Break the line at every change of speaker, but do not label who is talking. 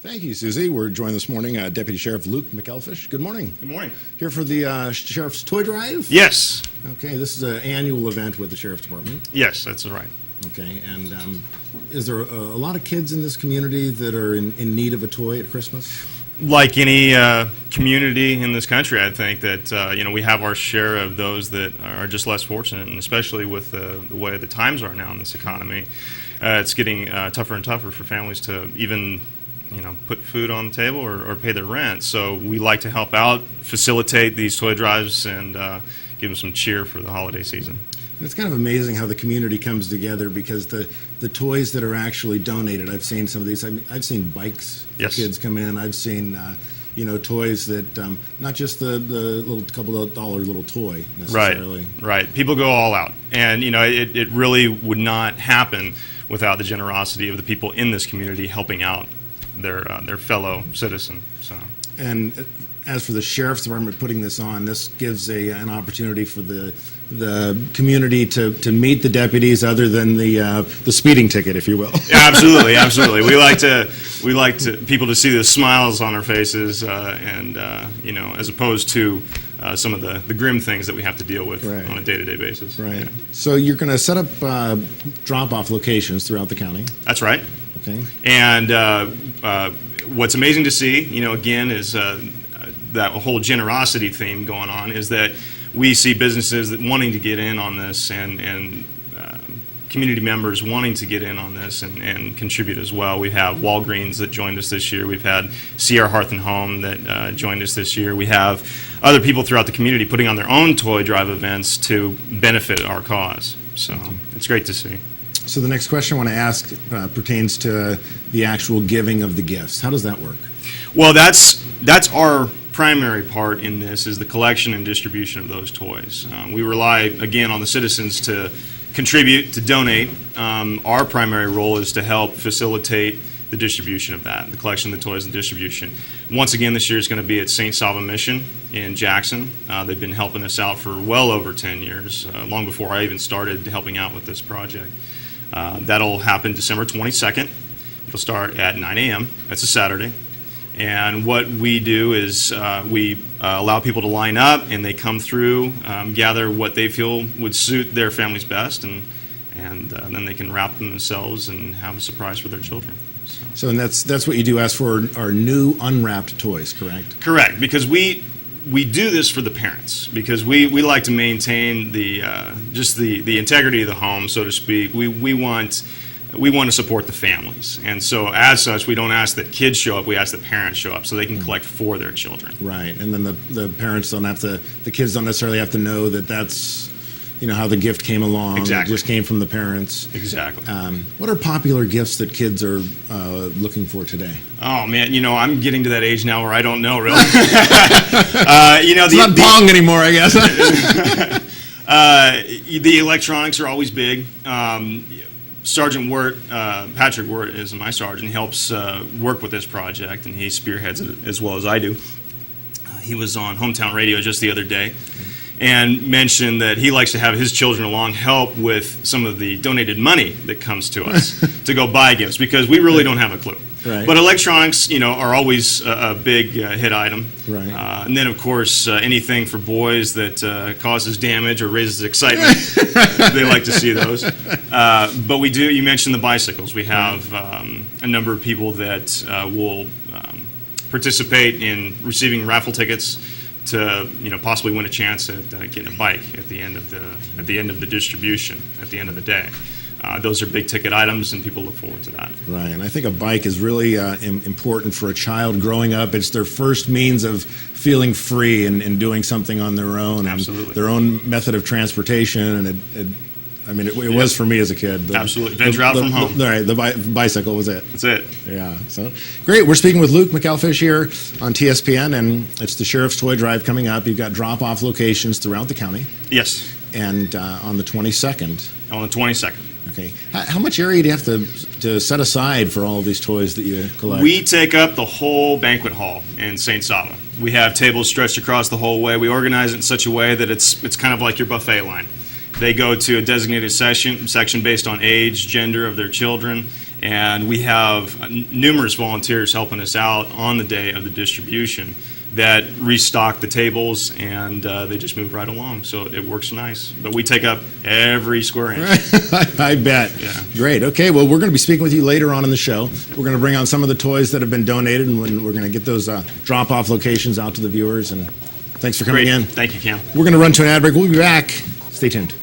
Thank you, Susie. We're joined this morning, Deputy Sheriff Luke McElish. Good morning.
Good morning.
Here for the Sheriff's Toy Drive?
Yes.
Okay, this is an annual event with the Sheriff's Department.
Yes, that's right.
Okay, and is there a lot of kids in this community that are in need of a toy at Christmas?
Like any community in this country, I think that we have our share of those that are just less fortunate, and especially with the way the times are now in this economy, it's getting tougher and tougher for families to even put food on the table or pay their rent. So we like to help out, facilitate these toy drives, and give them some cheer for the holiday season.
It's kind of amazing how the community comes together, because the toys that are actually donated, I've seen some of these. I've seen bikes for
Yes.
kids come in. I've seen toys that not just the little couple of dollar little toy necessarily.
Right. People go all out, and it really would not happen without the generosity of the people in this community helping out their fellow citizen. So.
And as for the Sheriff's Department putting this on, this gives an opportunity for the community to meet the deputies, other than the speeding ticket, if you will.
Yeah, absolutely. We like to people to see the smiles on our faces, and as opposed to some of the grim things that we have to deal with on a day-to-day basis.
Right.
Yeah.
So you're going to set up drop-off locations throughout the county.
That's right.
Okay.
And what's amazing to see, again, is that whole generosity theme going on, is that we see businesses that wanting to get in on this, and community members wanting to get in on this and contribute as well. We have Walgreens that joined us this year. We've had Sierra Hearth and Home that joined us this year. We have other people throughout the community putting on their own toy drive events to benefit our cause. So it's great to see.
So the next question I want to ask pertains to the actual giving of the gifts. How does that work?
Well, that's our primary part in this, is the collection and distribution of those toys. We rely, again, on the citizens to contribute, to donate. Our primary role is to help facilitate the distribution of that, the collection of the toys and distribution. Once again, this year is going to be at St. Saba Mission in Jackson. They've been helping us out for well over 10 years, long before I even started helping out with this project. That'll happen December 22nd. It'll start at 9 a.m. That's a Saturday. And what we do is we allow people to line up, and they come through, gather what they feel would suit their families best, and then they can wrap them themselves and have a surprise for their children.
So and that's what you do, ask for our new unwrapped toys, correct?
Correct, because we do this for the parents, because we like to maintain the integrity of the home, so to speak. We want to support the families, and so as such, we don't ask that kids show up. We ask that parents show up so they can collect for their children.
Right, and then the parents don't have to. The kids don't necessarily have to know that that's how the gift came along.
Exactly.
It just came from the parents.
Exactly.
What are popular gifts that kids are looking for today?
Oh man, I'm getting to that age now where I don't know really.
It's not Pong anymore, I guess.
The electronics are always big. Sergeant Wirt, Patrick Wirt is my sergeant, helps work with this project, and he spearheads it as well as I do. He was on Hometown Radio just the other day and mentioned that he likes to have his children along help with some of the donated money that comes to us to go buy gifts, because we really don't have a clue.
Right.
But electronics, are always a big hit item.
Right.
And then, of course, anything for boys that causes damage or raises excitement, they like to see those. But we do, you mentioned the bicycles. We have a number of people that will participate in receiving raffle tickets to possibly win a chance at getting a bike at the end of the distribution at the end of the day. Those are big ticket items, and people look forward to that.
Right, and I think a bike is really important for a child growing up. It's their first means of feeling free and doing something on their own.
Absolutely.
And their own method of transportation, and it was for me as a kid.
Absolutely. Venture out from home.
The bicycle was it.
That's it.
Yeah. So great. We're speaking with Luke McElish here on TSPN, and it's the Sheriff's Toy Drive coming up. You've got drop-off locations throughout the county.
Yes.
And on the 22nd.
On the 22nd.
Okay. How much area do you have to set aside for all of these toys that you collect?
We take up the whole banquet hall in St. Saba. We have tables stretched across the whole way. We organize it in such a way that it's kind of like your buffet line. They go to a designated section based on age, gender of their children, and we have numerous volunteers helping us out on the day of the distribution that restock the tables, and they just move right along. So it works nice. But we take up every square inch.
I bet.
Yeah.
Great. Okay, well, we're going to be speaking with you later on in the show. We're going to bring on some of the toys that have been donated, and we're going to get those drop-off locations out to the viewers. And thanks for coming
Great.
in.
Thank you, Cam.
We're going to run to an ad break. We'll be back. Stay tuned.